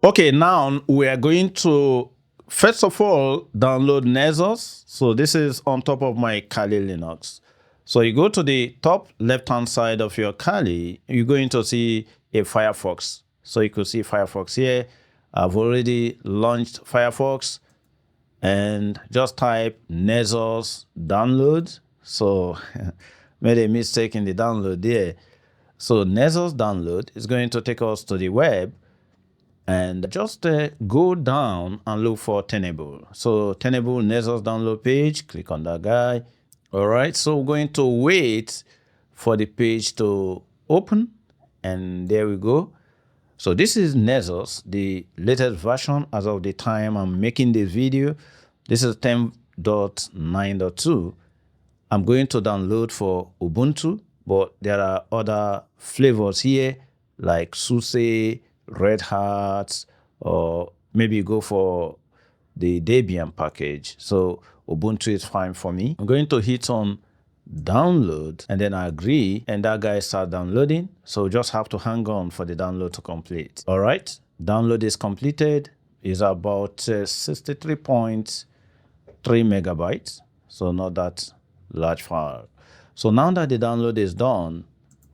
Okay, now we are going to, first of all, download Nessus. So this is on top of my Kali Linux. So you go to the top left-hand side of your Kali, you're going to see a Firefox. So you could see Firefox here. I've already launched Firefox and just type Nessus download. So made a mistake in the download there. So Nessus download is going to take us to the web, and just go down and look for Tenable. So Tenable Nessus download page, click on that guy. All right, so we're going to wait for the page to open, and there we go. So this is Nessus, the latest version as of the time I'm making this video. This is 10.9.2. I'm going to download for Ubuntu, but there are other flavors here like SUSE, Red Hat, or maybe go for the Debian package. So Ubuntu is fine for me. I'm going to hit on download and then I agree, and that guy starts downloading. So just have to hang on for the download to complete. All right, download is completed. It's about 63.3 megabytes. So not that large file. So now that the download is done,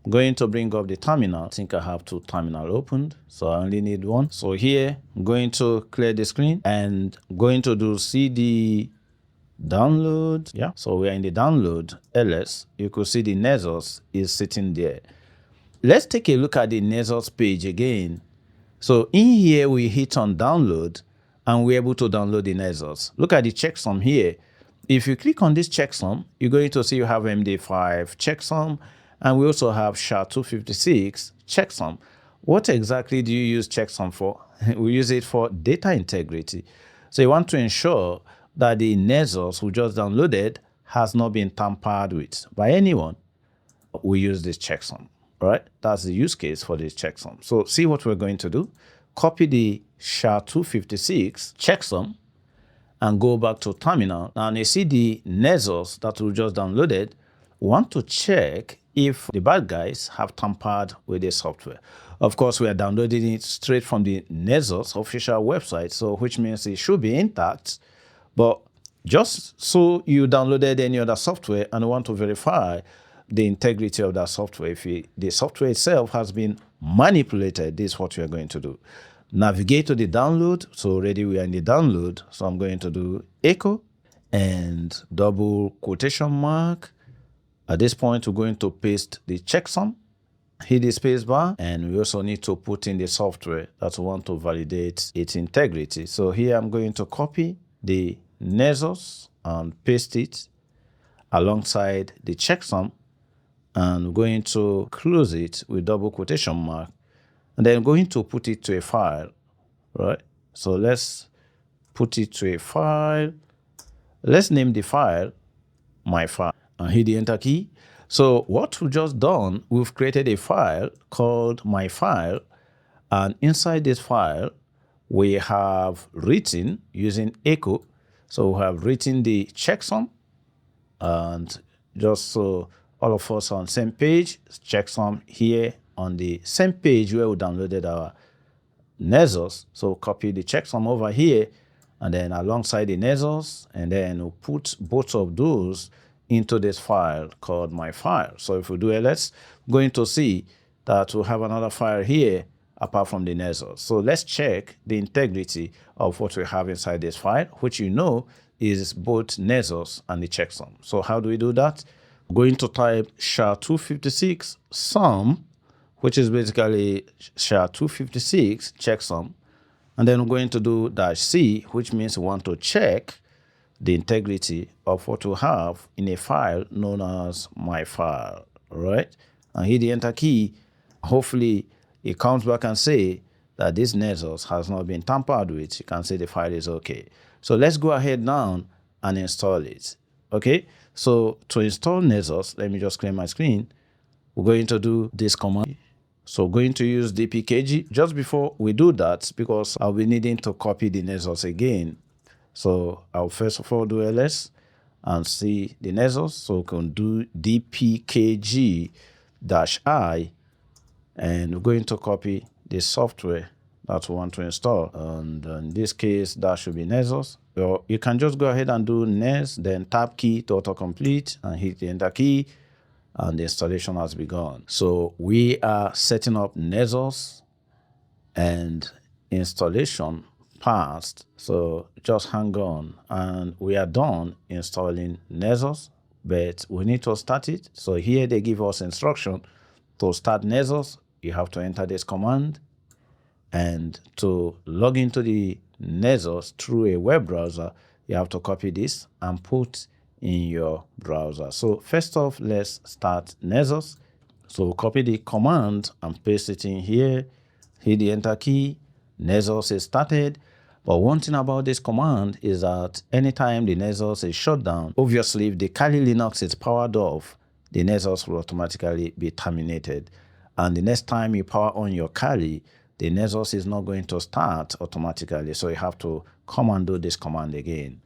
I'm going to bring up the terminal. I think I have two terminals opened, so I only need one. So here, I'm going to clear the screen and I'm going to do cd download. Yeah, so we're in the download ls. You could see the Nessus is sitting there. Let's take a look at the Nessus page again. So in here, we hit on download and we're able to download the Nessus. Look at the checksum here. If you click on this checksum, you're going to see you have MD5 checksum, and we also have SHA-256 checksum. What exactly do you use checksum for? We use it for data integrity. So you want to ensure that the Nessus we just downloaded has not been tampered with by anyone. We use this checksum, right? That's the use case for this checksum. So see what we're going to do. Copy the SHA-256 checksum and go back to terminal. Now you see the Nessus that we just downloaded. We want to check if the bad guys have tampered with the software. Of course, we are downloading it straight from the Nessus official website, so which means it should be intact. But just so you downloaded any other software and want to verify the integrity of that software, if the software itself has been manipulated, this is what we are going to do. Navigate to the download. So already we are in the download. So I'm going to do echo and double quotation mark. At this point, we're going to paste the checksum, hit the space bar, and we also need to put in the software that we want to validate its integrity. So here I'm going to copy the Nessus and paste it alongside the checksum, and we're going to close it with double quotation mark, and then going to put it to a file, right? So let's put it to a file. Let's name the file my file and hit the enter key. So what we've just done, we've created a file called my file, and inside this file we have written using echo. So we have written the checksum, and just so all of us are on the same page, checksum here on the same page where we downloaded our Nessus. So copy the checksum over here, and then alongside the Nessus, and then we'll put both of those into this file called my file. So if we do ls, we're going to see that we'll have another file here apart from the Nessus. So let's check the integrity of what we have inside this file, which you know is both Nessus and the checksum. So how do we do that? We're going to type SHA-256 sum, which is basically SHA-256 checksum, and then we're going to do -c, which means we want to check the integrity of what we have in a file known as my file, right? And hit the enter key. Hopefully it comes back and say that this Nessus has not been tampered with. You can say the file is okay. So let's go ahead now and install it. Okay, so to install Nessus, let me just clear my screen. We're going to do this command. So going to use dpkg. Just before we do that, because I'll be needing to copy the Nessus again. So I'll first of all do ls and see the Nessus. So we can do dpkg-i, and we're going to copy the software that we want to install. And in this case, that should be Nessus. Or you can just go ahead and do Nes, then tab key to autocomplete and hit the enter key, and the installation has begun. So we are setting up Nessus and installation passed. So just hang on, and we are done installing Nessus, but we need to start it. So here they give us instruction to start Nessus. You have to enter this command, and to log into the Nessus through a web browser, you have to copy this and put in your browser. So first off, let's start Nessus. So copy the command and paste it in here, hit the enter key. Nessus is started. But one thing about this command is that anytime the Nessus is shut down, obviously if the Kali Linux is powered off, the Nessus will automatically be terminated. And the next time you power on your Kali, the Nessus is not going to start automatically. So you have to come and do this command again.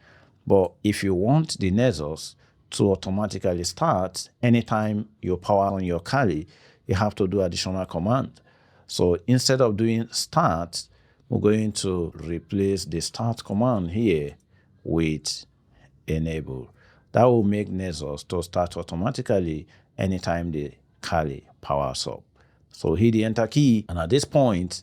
But if you want the Nessus to automatically start anytime you power on your Kali, you have to do additional command. So instead of doing start, we're going to replace the start command here with enable. That will make Nessus to start automatically anytime the Kali powers up. So hit the enter key, and at this point,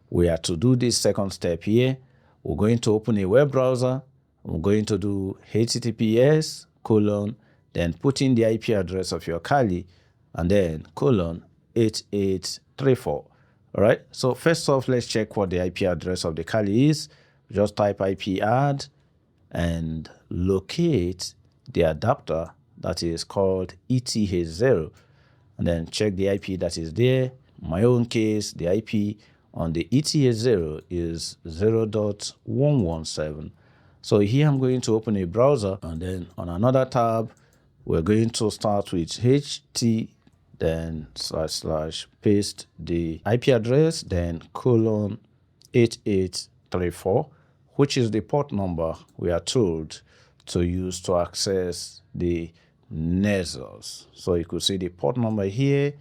we are to do this second step here. We're going to open a web browser. We're going to do https:// then put in the IP address of your Kali, and then :8834. All right. So first off, let's check what the IP address of the Kali is. Just type IP add and locate the adapter that is called ETH0, and then check the IP that is there. In my own case, the IP on the ETH0 is 0.117. So here I'm going to open a browser, and then on another tab, we're going to start with HT, then / paste the IP address, then :8834, which is the port number we are told to use to access the Nessus. So you could see the port number here.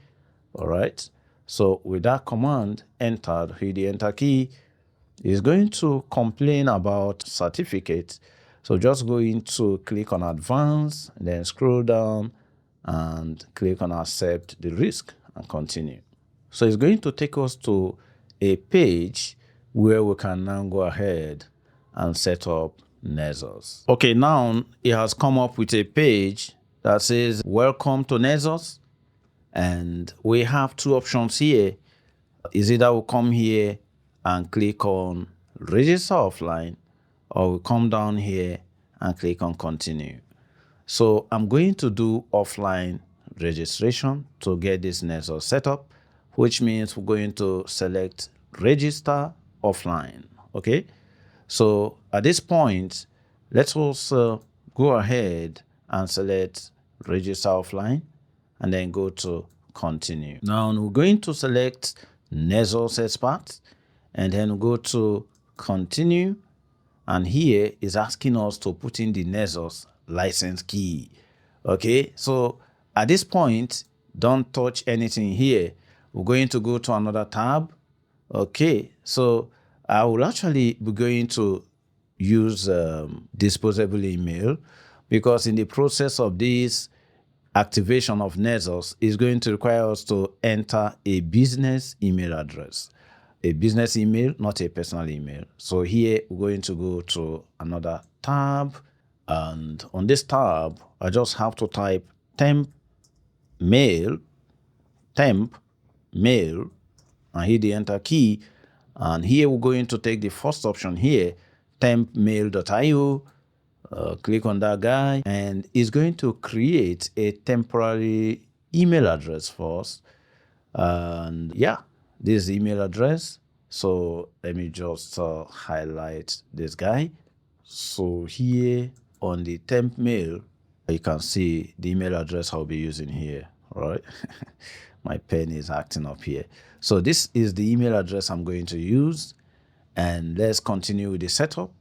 All right. So with that command entered, hit the enter key, it's going to complain about certificate. So just going to click on advanced, then scroll down and click on accept the risk and continue. So it's going to take us to a page where we can now go ahead and set up Nessus. Okay, now it has come up with a page that says welcome to Nessus, and we have two options here. Is either we'll come here and click on register offline, or we'll come down here and click on continue. So I'm going to do offline registration to get this Nessus set up, which means we're going to select register offline. Okay. So at this point, let's also go ahead and select register offline and then go to continue. Now we're going to select Nessus expert and then go to continue. And here is asking us to put in the Nessus license key. Okay, so at this point, don't touch anything here. We're going to go to another tab. Okay, so I will actually be going to use disposable email, because in the process of this activation of Nessus is going to require us to enter a business email address. A business email, not a personal email. So here we're going to go to another tab, and on this tab, I just have to type temp mail, and hit the enter key. And here we're going to take the first option here, tempmail.io. Click on that guy, and it's going to create a temporary email address for us. And yeah, this email address. So let me just highlight this guy. So here on the temp mail, you can see the email address I'll be using here. All right. My pen is acting up here. So this is the email address I'm going to use, and let's continue with the setup.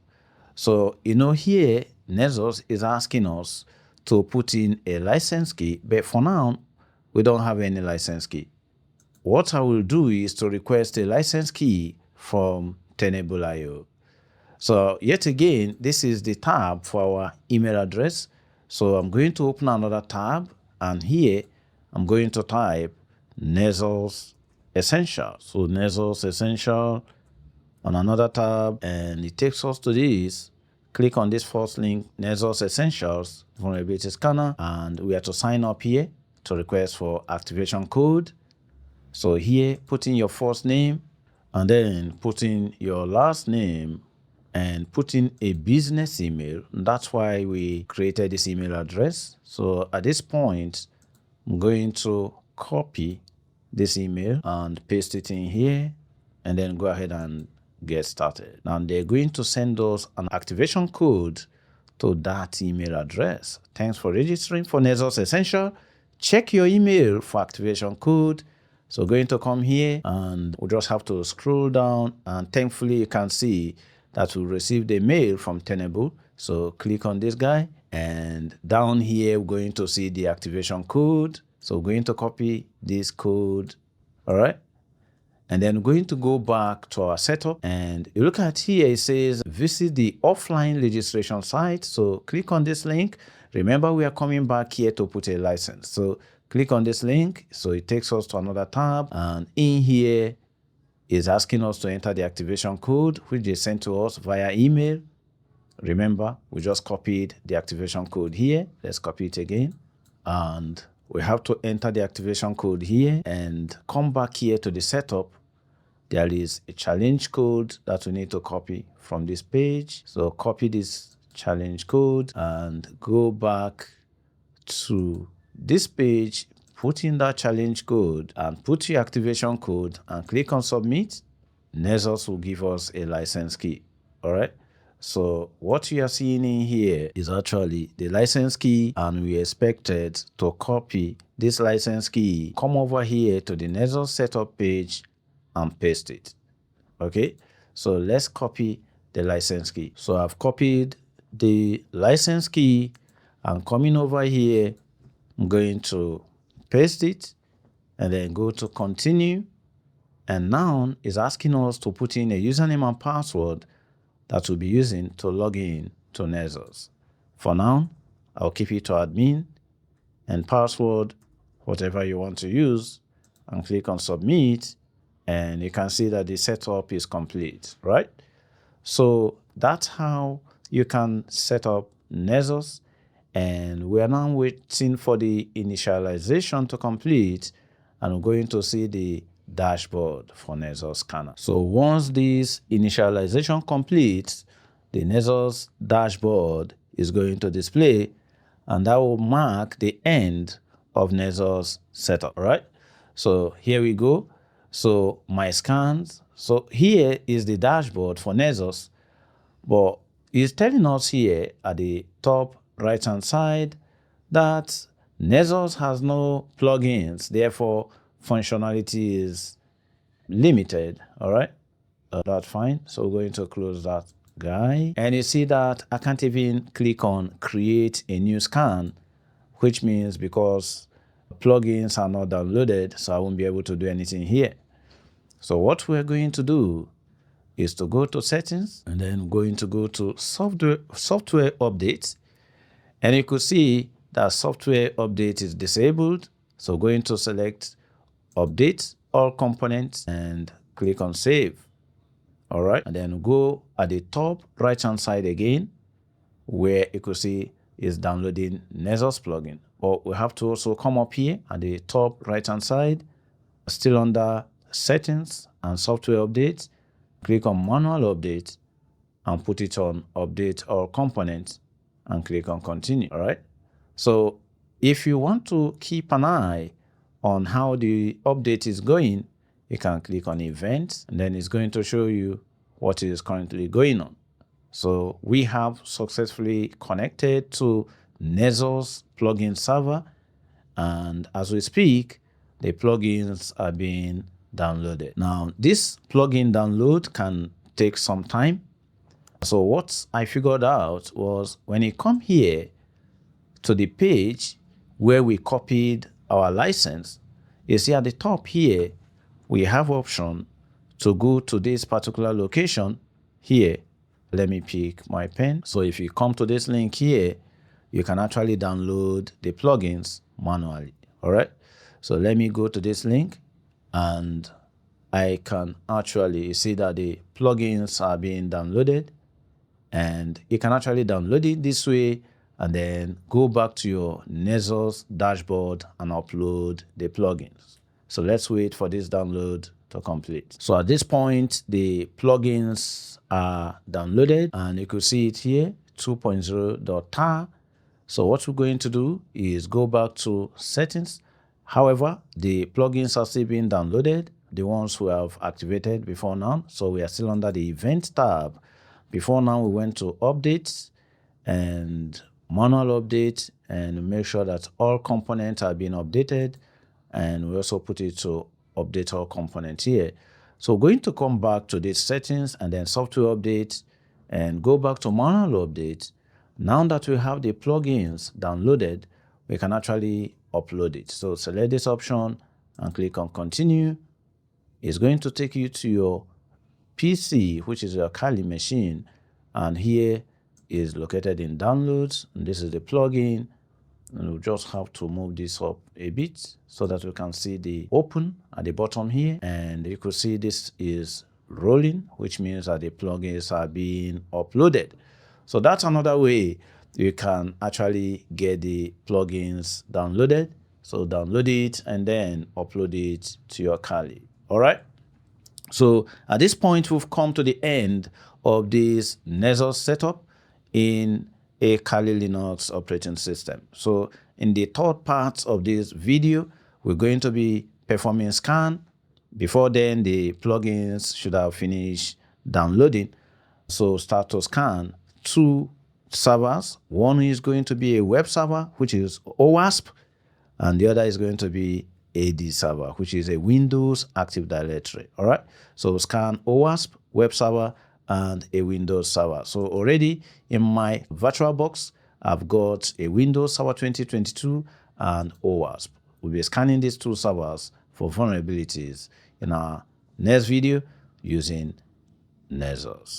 So, here Nessus is asking us to put in a license key, but for now, we don't have any license key. What I will do is to request a license key from Tenable.io. So yet again, this is the tab for our email address. So I'm going to open another tab, and here I'm going to type Nessus Essential. So Nessus Essential on another tab, and it takes us to this. Click on this first link, Nessus Essentials Vulnerability Scanner, and we have to sign up here to request for activation code. So here, put in your first name, and then put in your last name, and put in a business email. That's why we created this email address. So at this point, I'm going to copy this email and paste it in here, and then go ahead and get started. Now they're going to send us an activation code to that email address. Thanks for registering for Nessus Essential. Check your email for activation code. So going to come here, and we just have to scroll down, and thankfully you can see that we received a mail from Tenable. So click on this guy, and down here we're going to see the activation code. So we're going to copy this code, all right? And then we're going to go back to our setup, and you look at here, it says visit the offline registration site. So click on this link. Remember, we are coming back here to put a license. So click on this link. So it takes us to another tab, and in here is asking us to enter the activation code, which they sent to us via email. Remember, we just copied the activation code here. Let's copy it again. And we have to enter the activation code here and come back here to the setup. There is a challenge code that we need to copy from this page. So copy this challenge code and go back to this page, put in that challenge code and put your activation code and click on submit. Nessus will give us a license key. All right. So what you are seeing in here is actually the license key, and we expected to copy this license key, come over here to the Nessus setup page and paste it. Okay, so let's copy the license key. So I've copied the license key, and coming over here, I'm going to paste it and then go to continue. And now it's asking us to put in a username and password that we'll be using to log in to Nessus. For now, I'll keep it to admin, and password, whatever you want to use, and click on submit. And you can see that the setup is complete, right? So that's how you can set up Nessus. And we are now waiting for the initialization to complete, and we're going to see the dashboard for Nessus Scanner. So once this initialization completes, the Nessus dashboard is going to display, and that will mark the end of Nessus setup, right? So here we go. So my scans. So here is the dashboard for Nessus, but it's telling us here at the top right hand side that Nessus has no plugins, therefore functionality is limited. All right, that's fine. So we're going to close that guy, and you see that I can't even click on create a new scan, which means because plugins are not downloaded, so I won't be able to do anything here. So what we're going to do is to go to settings, and then going to go to software updates, and you could see that software update is disabled. So going to select update all components and click on save. All right, and then go at the top right hand side again, where you could see is downloading Nessus plugin. But we have to also come up here at the top right hand side, still under settings and software updates, click on manual update and put it on update all components and click on continue. All right, so if you want to keep an eye on how the update is going, you can click on events, and then it's going to show you what is currently going on. So we have successfully connected to Nessus plugin server, and as we speak, the plugins are being downloaded. Now, this plugin download can take some time. So what I figured out was when you come here to the page where we copied our license, you see at the top here, we have option to go to this particular location here. Let me pick my pen. So if you come to this link here, you can actually download the plugins manually. All right. So let me go to this link, and I can actually see that the plugins are being downloaded, and you can actually download it this way and then go back to your Nessus dashboard and upload the plugins. So let's wait for this download to complete. So at this point, the plugins are downloaded, and you could see it here, 2.0.tar. So what we're going to do is go back to settings. However, the plugins are still being downloaded, the ones we have activated before now. So we are still under the event tab. Before now, we went to updates and manual update and make sure that all components are being updated. And we also put it to update all components here. So we're going to come back to these settings and then software update and go back to manual update. Now that we have the plugins downloaded, we can actually upload it. So select this option and click on continue. It's going to take you to your PC, which is your Kali machine, and here is located in downloads, and this is the plugin, and we'll just have to move this up a bit so that we can see the open at the bottom here, and you could see this is rolling, which means that the plugins are being uploaded. So that's another way you can actually get the plugins downloaded. So download it and then upload it to your Kali. All right. So at this point, we've come to the end of this Nessus setup in a Kali Linux operating system. So in the third part of this video, we're going to be performing scan. Before then, the plugins should have finished downloading. So start to scan two servers. One is going to be a web server, which is OWASP, and the other is going to be AD server, which is a Windows Active Directory. All right. So scan OWASP, web server, and a Windows server. So already in my VirtualBox, I've got a Windows Server 2022 and OWASP. We'll be scanning these two servers for vulnerabilities in our next video using Nessus.